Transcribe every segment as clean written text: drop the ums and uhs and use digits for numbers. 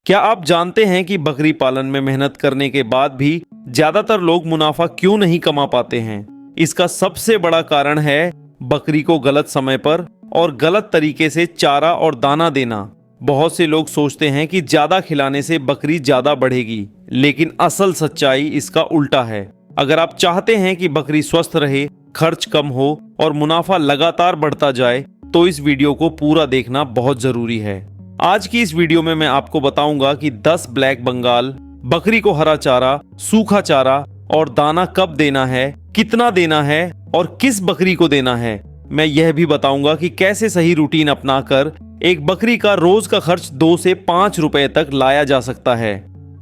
क्या आप जानते हैं कि बकरी पालन में मेहनत करने के बाद भी ज्यादातर लोग मुनाफा क्यों नहीं कमा पाते हैं? इसका सबसे बड़ा कारण है बकरी को गलत समय पर और गलत तरीके से चारा और दाना देना। बहुत से लोग सोचते हैं कि ज्यादा खिलाने से बकरी ज्यादा बढ़ेगी, लेकिन असल सच्चाई इसका उल्टा है। अगर आप चाहते हैं कि बकरी स्वस्थ रहे, खर्च कम हो और मुनाफा लगातार बढ़ता जाए, तो इस वीडियो को पूरा देखना बहुत जरूरी है। आज की इस वीडियो में मैं आपको बताऊंगा कि 10 ब्लैक बंगाल बकरी को हरा चारा, सूखा चारा और दाना कब देना है, कितना देना है और किस बकरी को देना है। मैं यह भी बताऊंगा कि कैसे सही रूटीन अपनाकर एक बकरी का रोज का खर्च 2 से 5 रुपए तक लाया जा सकता है।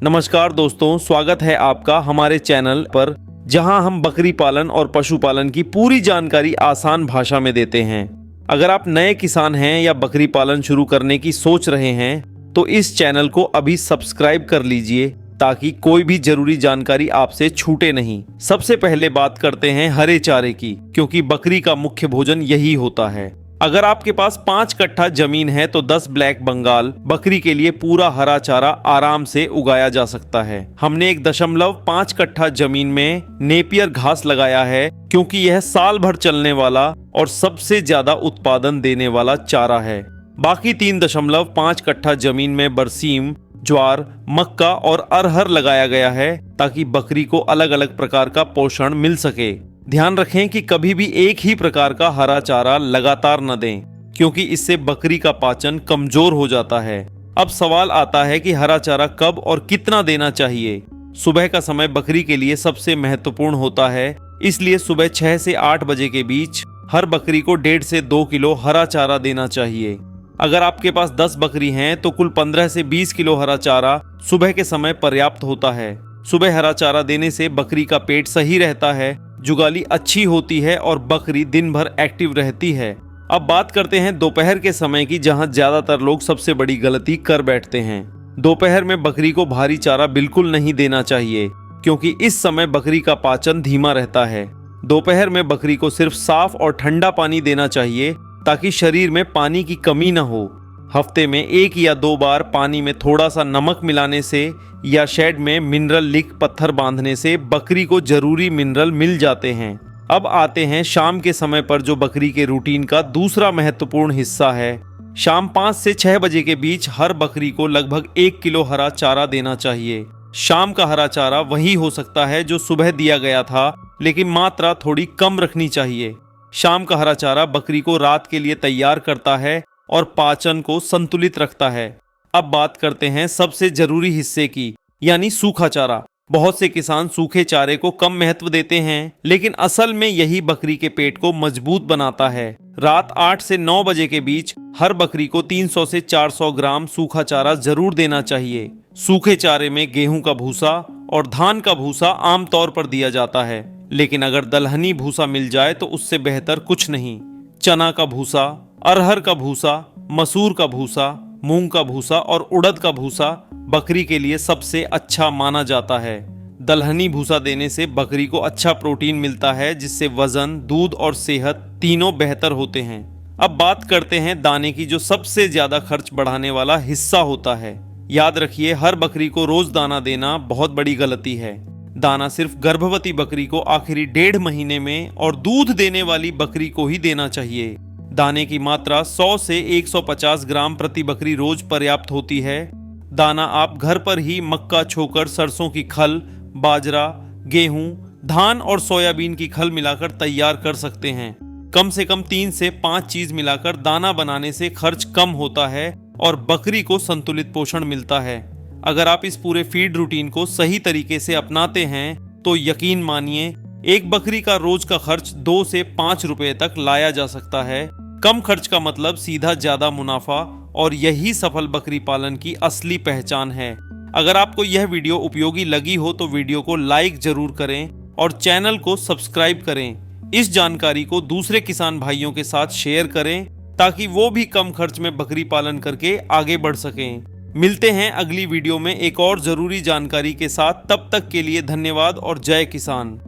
नमस्कार दोस्तों, स्वागत है आपका हमारे चैनल पर, जहां हम बकरी पालन और पशुपालन की पूरी जानकारी आसान भाषा में देते हैं। अगर आप नए किसान हैं या बकरी पालन शुरू करने की सोच रहे हैं, तो इस चैनल को अभी सब्सक्राइब कर लीजिए ताकि कोई भी जरूरी जानकारी आपसे छूटे नहीं। सबसे पहले बात करते हैं हरे चारे की, क्योंकि बकरी का मुख्य भोजन यही होता है। अगर आपके पास 5 कट्ठा जमीन है तो 10 ब्लैक बंगाल बकरी के लिए पूरा हरा चारा आराम से उगाया जा सकता है। हमने 1.5 कट्ठा जमीन में नेपियर घास लगाया है, क्योंकि यह साल भर चलने वाला और सबसे ज्यादा उत्पादन देने वाला चारा है। बाकी 3.5 कट्ठा जमीन में बरसीम, ज्वार, मक्का और अरहर लगाया गया है, ताकि बकरी को अलग अलग प्रकार का पोषण मिल सके। ध्यान रखें कि कभी भी एक ही प्रकार का हरा चारा लगातार न दें, क्योंकि इससे बकरी का पाचन कमजोर हो जाता है। अब सवाल आता है कि हरा चारा कब और कितना देना चाहिए। सुबह का समय बकरी के लिए सबसे महत्वपूर्ण होता है, इसलिए सुबह 6 से 8 बजे के बीच हर बकरी को 1.5 से 2 किलो हरा चारा देना चाहिए। अगर आपके पास 10 बकरी हैं तो कुल 15 से 20 किलो हरा चारा सुबह के समय पर्याप्त होता है। सुबह हरा चारा देने से बकरी का पेट सही रहता है, जुगाली अच्छी होती है और बकरी दिन भर एक्टिव रहती है। अब बात करते हैं दोपहर के समय की, जहां ज्यादातर लोग सबसे बड़ी गलती कर बैठते हैं। दोपहर में बकरी को भारी चारा बिल्कुल नहीं देना चाहिए, क्योंकि इस समय बकरी का पाचन धीमा रहता है। दोपहर में बकरी को सिर्फ साफ और ठंडा पानी देना चाहिए, ताकि शरीर में पानी की कमी न हो। हफ्ते में 1 या 2 बार पानी में थोड़ा सा नमक मिलाने से या शेड में मिनरल लिक पत्थर बांधने से बकरी को जरूरी मिनरल मिल जाते हैं। अब आते हैं शाम के समय पर, जो बकरी के रूटीन का दूसरा महत्वपूर्ण हिस्सा है। शाम 5 से 6 बजे के बीच हर बकरी को लगभग 1 किलो हरा चारा देना चाहिए। शाम का हरा चारा वही हो सकता है जो सुबह दिया गया था, लेकिन मात्रा थोड़ी कम रखनी चाहिए। शाम का हरा चारा बकरी को रात के लिए तैयार करता है और पाचन को संतुलित रखता है। अब बात करते हैं सबसे जरूरी हिस्से की, यानी सूखा चारा। बहुत से किसान सूखे चारे को कम महत्व देते हैं, लेकिन असल में यही बकरी के पेट को मजबूत बनाता है। रात 8 से 9 बजे के बीच हर बकरी को 300 से 400 ग्राम सूखा चारा जरूर देना चाहिए। सूखे चारे में गेहूं का भूसा और धान का भूसा आमतौर पर दिया जाता है, लेकिन अगर दलहनी भूसा मिल जाए तो उससे बेहतर कुछ नहीं। चना का भूसा, अरहर का भूसा, मसूर का भूसा, मूंग का भूसा और उड़द का भूसा बकरी के लिए सबसे अच्छा माना जाता है। दलहनी भूसा देने से बकरी को अच्छा प्रोटीन मिलता है, जिससे वजन, दूध और सेहत तीनों बेहतर होते हैं। अब बात करते हैं दाने की, जो सबसे ज्यादा खर्च बढ़ाने वाला हिस्सा होता है। याद रखिए, हर बकरी को रोज दाना देना बहुत बड़ी गलती है। दाना सिर्फ गर्भवती बकरी को आखिरी 1.5 महीने में और दूध देने वाली बकरी को ही देना चाहिए। दाने की मात्रा 100 से 150 ग्राम प्रति बकरी रोज पर्याप्त होती है। दाना आप घर पर ही मक्का, छोकर, सरसों की खल, बाजरा, गेहूं, धान और सोयाबीन की खल मिलाकर तैयार कर सकते हैं। कम से कम 3 से 5 चीज मिलाकर दाना बनाने से खर्च कम होता है और बकरी को संतुलित पोषण मिलता है। अगर आप इस पूरे फीड रूटीन को सही तरीके से अपनाते हैं, तो यकीन मानिए, एक बकरी का रोज का खर्च 2 से 5 रुपए तक लाया जा सकता है। कम खर्च का मतलब सीधा ज्यादा मुनाफा, और यही सफल बकरी पालन की असली पहचान है। अगर आपको यह वीडियो उपयोगी लगी हो तो वीडियो को लाइक जरूर करें और चैनल को सब्सक्राइब करें। इस जानकारी को दूसरे किसान भाइयों के साथ शेयर करें, ताकि वो भी कम खर्च में बकरी पालन करके आगे बढ़ सकें। मिलते हैं अगली वीडियो में एक और जरूरी जानकारी के साथ। तब तक के लिए धन्यवाद और जय किसान।